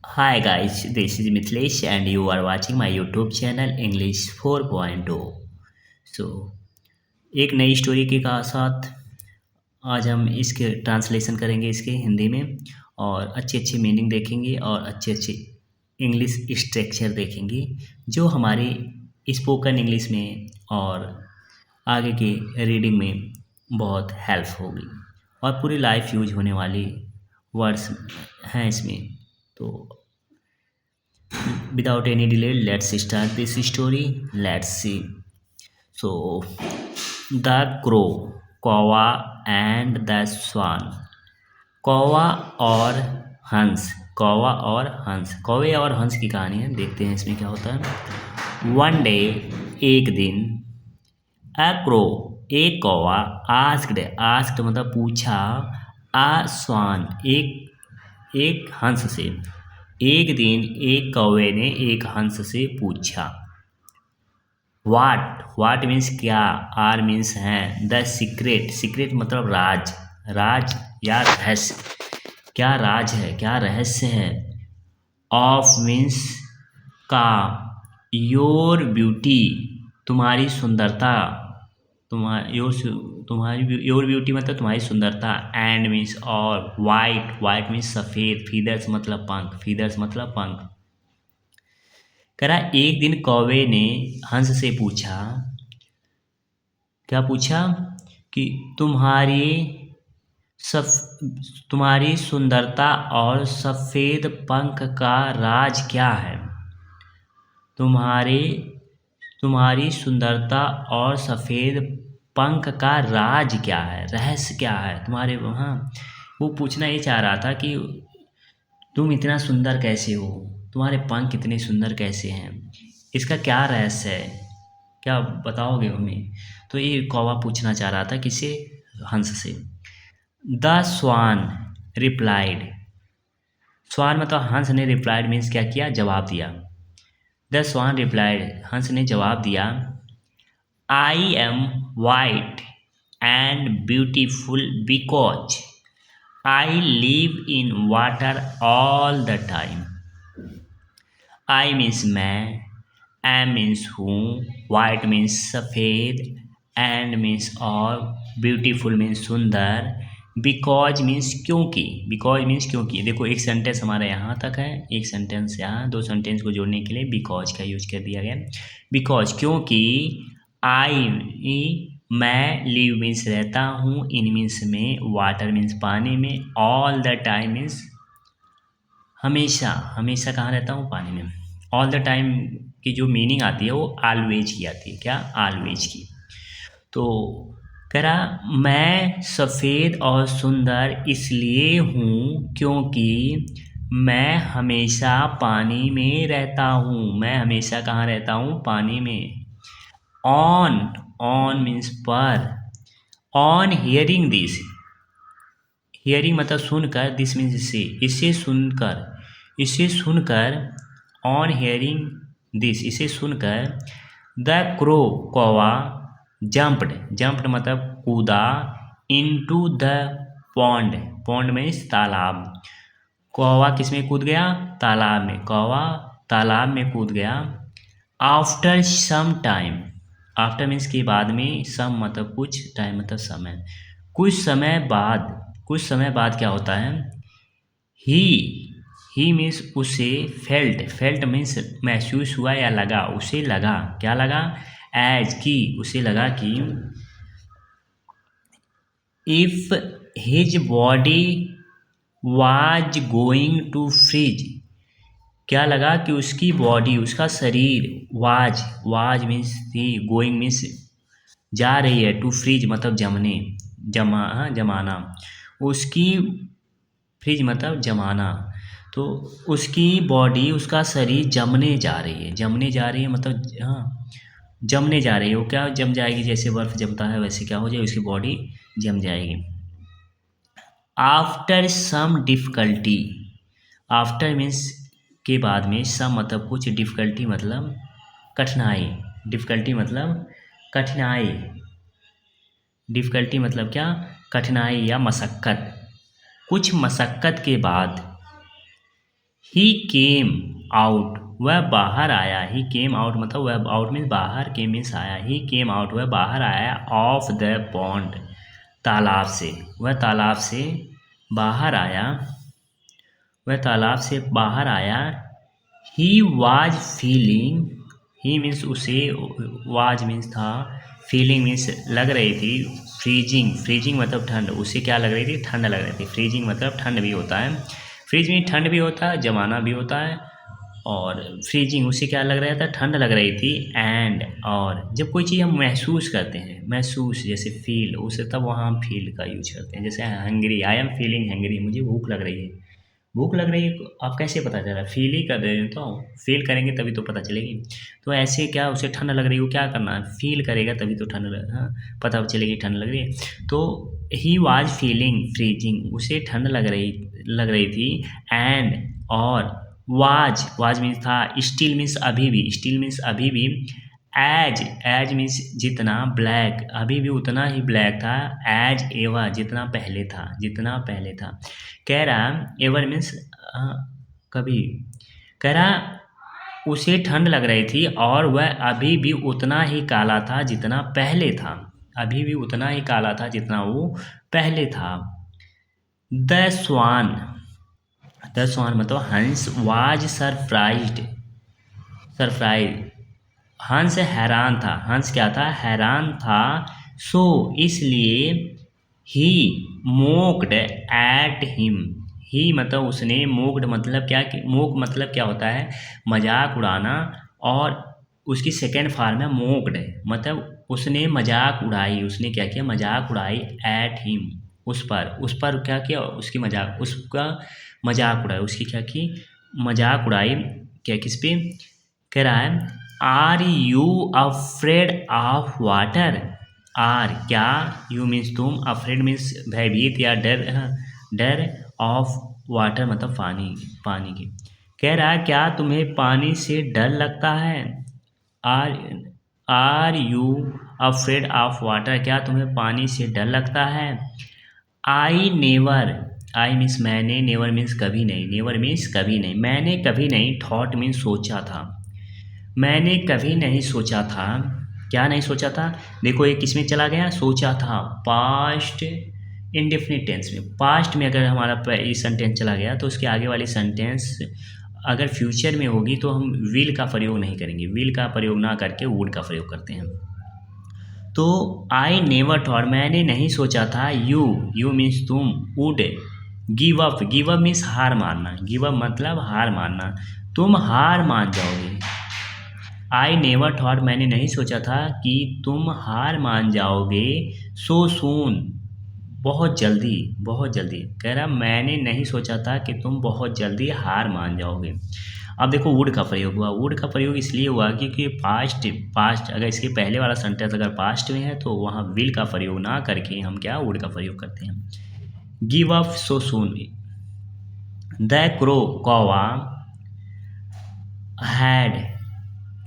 Hi guys, this is Mithilesh and you are watching my YouTube channel English 4.0। सो एक नई story के साथ आज हम इसके ट्रांसलेशन करेंगे इसके हिंदी में और अच्छी अच्छी मीनिंग देखेंगे और अच्छे अच्छे इंग्लिश स्ट्रक्चर देखेंगे जो हमारी स्पोकन इंग्लिश में और आगे की रीडिंग में बहुत हेल्प होगी और पूरी लाइफ यूज होने वाली वर्ड्स हैं इसमें। तो without any delay, let's start this story. Let's see. So the crow, कौवा and the swan। कौवा और हंस, कौवा और हंस, कौवे और हंस की कहानी है। देखते हैं इसमें क्या होता है। वन डे, एक दिन, अ क्रो, एक कौवा, आस्क्ड मतलब पूछा, आ स्वान, एक हंस से। एक दिन एक कौवे ने एक हंस से पूछा, वाट मीन्स क्या, आर मीन्स है, द सीक्रेट मतलब राज या रहस्य, क्या राज है, क्या रहस्य है, ऑफ मीन्स का, योर ब्यूटी तुम्हारी सुंदरता, योर ब्यूटी मतलब तुम्हारी सुंदरता, एंड मीन्स और, वाइट मीन्स सफ़ेद, फीदर्स मतलब पंख। करा एक दिन कौवे ने हंस से पूछा, क्या पूछा कि तुम्हारी सुंदरता और सफ़ेद पंख का राज क्या है। तुम्हारी सुंदरता और सफ़ेद पंख का राज क्या है, रहस्य क्या है तुम्हारे वहाँ। वो पूछना ये चाह रहा था कि तुम इतना सुंदर कैसे हो, तुम्हारे पंख इतने सुंदर कैसे हैं, इसका क्या रहस्य है, क्या बताओगे हमें। तो ये कौवा पूछना चाह रहा था किसे, हंस से। द स्वान रिप्लाइड, स्वान मतलब हंस ने, रिप्लाइड मीन्स क्या किया, जवाब दिया। द स्वान रिप्लाइड, हंस ने जवाब दिया, I am white and beautiful because I live in water all the time. I means मैं, एम मीन्स हूँ, वाइट मीन्स सफ़ेद, एंड मीन्स और, ब्यूटीफुल मीन्स सुंदर, बिकॉज मीन्स क्योंकि। देखो एक सेंटेंस हमारा यहाँ तक है, एक सेंटेंस यहाँ, दो सेंटेंस को जोड़ने के लिए बिकॉज का यूज कर दिया गया। बिकॉज क्योंकि, आई मैं, लिव मीन्स रहता हूँ, इन मीन्स में, वाटर मीन्स पानी में, ऑल द टाइम मीन्स हमेशा कहाँ रहता हूँ, पानी में। ऑल द टाइम की जो मीनिंग आती है वो ऑलवेज की आती है, क्या, ऑलवेज की। तो कह रहा मैं सफ़ेद और सुंदर इसलिए हूँ क्योंकि मैं हमेशा पानी में रहता हूँ, मैं हमेशा कहाँ रहता हूँ, पानी में। ऑन मीन्स पर, ऑन हियरिंग दिस, हियरिंग मतलब सुनकर, दिस मीन्स इसे सुनकर, ऑन हियरिंग दिस, इसे सुनकर, द क्रो कौवा, जंप्ड मतलब कूदा, इनटू द पॉन्ड मीन्स तालाब। कौवा किस में कूद गया, तालाब में, कौवा तालाब में कूद गया। After some time, after means के बाद में, सम मतलब कुछ, टाइम मतलब समय, कुछ समय बाद क्या होता है, ही मीन्स उसे, फेल्ट मीन्स महसूस हुआ या लगा, उसे लगा, क्या लगा, एज की, उसे लगा कि, if his body was going to freeze, क्या लगा कि उसकी बॉडी, उसका शरीर, वाज मीन्स थी, गोइंग मीन्स जा रही है, टू फ्रीज मतलब जमाना, उसकी, फ्रीज मतलब जमाना, तो उसकी बॉडी, उसका शरीर जमने जा रही है मतलब, हाँ, जमने जा रही है, वो क्या जम जाएगी, जैसे बर्फ़ जमता है वैसे क्या हो जाए, उसकी बॉडी जम जाएगी। After some difficulty, after means के बाद में, सम मतलब कुछ, डिफ़िकल्टी मतलब कठिनाई, डिफ़िकल्टी मतलब क्या, कठिनाई या मशक्क़त। कुछ मशक्क़त के बाद ही केम आउट, वह बाहर आया। ही केम आउट मतलब वह आउट मीन्स बाहर, केम मीन्स आया। ही केम आउट वह बाहर आया ऑफ द पॉन्ड, तालाब से। वह तालाब से बाहर आया, वह तालाब से बाहर आया। He was feeling, he means उसे, वाज मीन्स था, फीलिंग मीन्स लग रही थी, फ्रीजिंग, फ्रीजिंग मतलब ठंड, उसे क्या लग रही थी, ठंड लग रही थी। फ्रीजिंग मतलब ठंड भी होता है, फ्रीज में ठंड भी होता है, जमाना भी होता है। और फ्रीजिंग उसे क्या लग रहा था, ठंड लग रही थी। एंड और जब कोई चीज़ हम महसूस करते हैं, महसूस जैसे फील, उसे तब वहाँ हम फील का यूज करते हैं। जैसे hungry, I am feeling hungry, मुझे भूख लग रही है। भूख लग रही है, आप कैसे पता चला, फील ही कर रहे हो तो, फील करेंगे तभी तो पता चलेगी। तो ऐसे क्या, उसे ठंड लग रही है, वो क्या करना है, फील करेगा तभी तो ठंड हाँ पता चलेगी ठंड लग रही है। तो ही वाज फीलिंग फ्रीजिंग, उसे ठंड लग रही थी। एंड और वाज मीन्स था, स्टिल मीन्स अभी भी, स्टिल मीन्स अभी भी। एज मीन्स जितना, ब्लैक अभी भी उतना ही ब्लैक था। एज एवर जितना पहले था, जितना पहले था। कह रहा एवर मीन्स कभी, कह रहा उसे ठंड लग रही थी और वह अभी भी उतना ही काला था जितना पहले था, अभी भी उतना ही काला था जितना वो पहले था। द स्वान, द स्वान मतलब हंस, वाज सरप्राइज्ड, सरप्राइज हंस हैरान था, हंस क्या था, हैरान था। सो इसलिए ही मोक्ड एट हिम, ही मतलब उसने, मोक्ड मतलब क्या, मोक मतलब क्या होता है, मजाक उड़ाना। और उसकी सेकेंड फॉर्म है मोक्ड, मतलब उसने मजाक उड़ाई, उसने क्या किया, मजाक उड़ाई। एट हिम उस पर क्या किया, उसकी मजाक, उसका मजाक उड़ाई, उसकी क्या की, मजाक उड़ाई। क्या, किस पे, कह रहा है are you afraid of water. Are क्या, यू मीन्स तुम, अफ्रेड मीन्स भयभीत या डर, डर, ऑफ वाटर मतलब पानी, पानी की। कह रहा है क्या तुम्हें पानी से डर लगता है। Are are you afraid of water, क्या तुम्हें पानी से डर लगता है। आई नेवर, आई मीन्स मैंने, नेवर मीन्स कभी नहीं, नेवर मीन्स कभी नहीं, मैंने कभी नहीं, थॉट मीन्स सोचा था, मैंने कभी नहीं सोचा था। क्या नहीं सोचा था, देखो ये किस में चला गया, सोचा था, पास्ट इंडेफिनिट टेंस में। पास्ट में अगर हमारा ये सेंटेंस चला गया तो उसके आगे वाली सेंटेंस अगर फ्यूचर में होगी तो हम विल का प्रयोग नहीं करेंगे, विल का प्रयोग ना करके वुड का प्रयोग करते हैं। तो आई नेवर थॉट, मैंने नहीं सोचा था, यू मीन्स तुम, वुड गिव अप मीन्स हार मानना, गिव अप मतलब हार मानना, तुम हार मान जाओगे। आई नेवर थॉट मैंने नहीं सोचा था कि तुम हार मान जाओगे। सो सून बहुत जल्दी, बहुत जल्दी, कह रहा मैंने नहीं सोचा था कि तुम बहुत जल्दी हार मान जाओगे। अब देखो वुड का प्रयोग हुआ, वुड का प्रयोग इसलिए हुआ क्योंकि पास्ट, पास्ट अगर इसके पहले वाला सेंटेंस अगर पास्ट में है तो वहाँ विल का प्रयोग ना करके हम क्या, वुड का प्रयोग करते हैं। Give up so soon, the crow कौवा हैड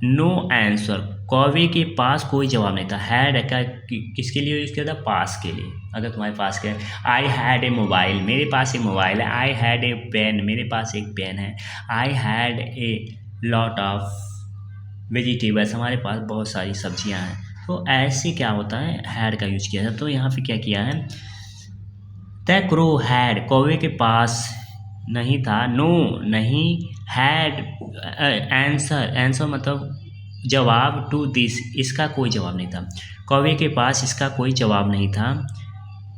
नो आंसर, कौवे के पास कोई जवाब नहीं था। हैड का किसके लिए यूज़ किया था, पास के लिए। अगर तुम्हारे पास क्या, आई हैड ए मोबाइल, मेरे पास एक मोबाइल है। आई हैड ए पेन, मेरे पास एक पेन है। I had a lot of vegetables, हमारे पास बहुत सारी सब्जियां हैं। तो ऐसे क्या होता है, हैड का यूज किया था। तो यहाँ पे क्या किया है, द क्रो हैड, कौवे के पास नहीं था, नो नहीं, हैड आंसर, आंसर मतलब जवाब, टू दिस इसका कोई जवाब नहीं था, कौवे के पास इसका कोई जवाब नहीं था।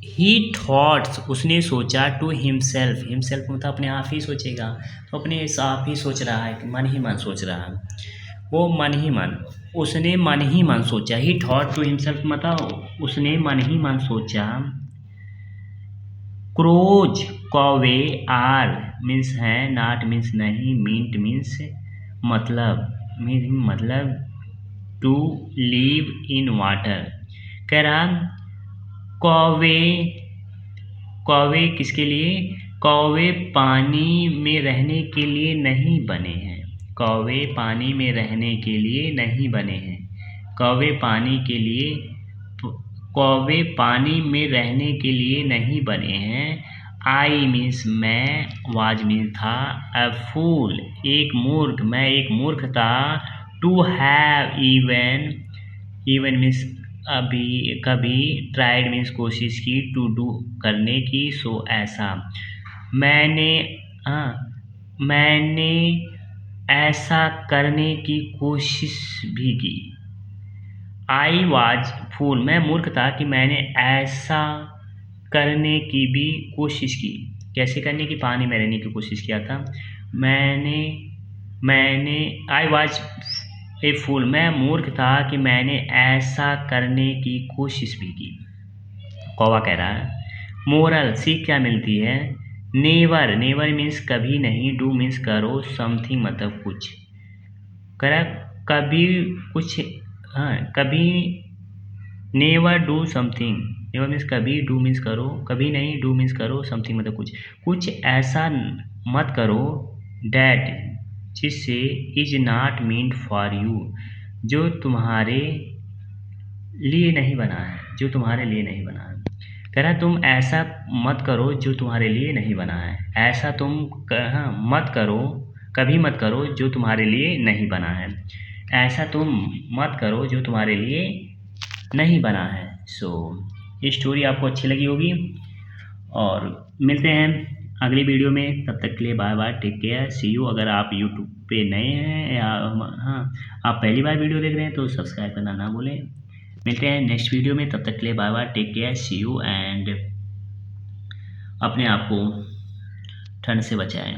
ही थॉट्स उसने सोचा, टू हिमसेल्फ, हिमसेल्फ मतलब अपने आप ही सोचेगा, तो अपने आप ही सोच रहा है, मन ही मन सोच रहा है, वो मन ही मन, उसने मन ही मन सोचा। ही थॉट टू हिमसेल्फ मतलब उसने मन ही मन सोचा। क्रोज कौवे, आर मीन्स है, नॉट मीन्स नहीं, मींट मीन्स मतलब, मतलब टू लिव इन वाटर। कह रहा कौवे, कौवे किसके लिए, कौवे पानी में रहने के लिए नहीं बने हैं, कौवे पानी में रहने के लिए नहीं बने हैं, कौवे पानी के लिए, कौवे पानी में रहने के लिए नहीं बने हैं। आई मीन्स मैं, वाज मीन्स था, अ फूल एक मूर्ख, मैं एक मूर्ख था, टू हैव इवन मीन्स अभी कभी, ट्राइड मीन्स कोशिश की, टू डू करने की, सो ऐसा, मैंने मैंने ऐसा करने की कोशिश भी की। आई वाज फूल मैं मूर्ख था कि मैंने ऐसा करने की भी कोशिश की। कैसे करने की? पानी में रहने की कोशिश किया था। मैंने मैंने आई वाज ए फूल मैं मूर्ख था कि मैंने ऐसा करने की कोशिश भी की। कौवा कह रहा है मोरल सीख क्या मिलती है? नेवर नेवर मीन्स कभी नहीं, डू मीन्स करो, समथिंग मतलब कुछ, करा कभी कुछ, कभी, never do something, never means कभी, डू मीन्स करो, कभी नहीं, डू मीन्स करो, समथिंग मतलब कुछ, कुछ ऐसा मत करो, डैट जिससे, is not meant for you जो तुम्हारे लिए नहीं बना है, जो तुम्हारे लिए नहीं बना है। कह रहा है तुम ऐसा मत करो जो तुम्हारे लिए नहीं बना है, ऐसा तुम मत करो, कभी मत करो जो तुम्हारे लिए नहीं बना है, ऐसा तुम मत करो जो तुम्हारे लिए नहीं बना है। सो ये स्टोरी आपको अच्छी लगी होगी और मिलते हैं अगली वीडियो में, तब तक के लिए bye bye, take care, see you. अगर आप यूट्यूब पे नए हैं या आप पहली बार वीडियो देख रहे हैं तो सब्सक्राइब करना ना भूलें। मिलते हैं नेक्स्ट वीडियो में, तब तक के लिए bye bye, take care, see you and अपने आप को ठंड से बचाएं।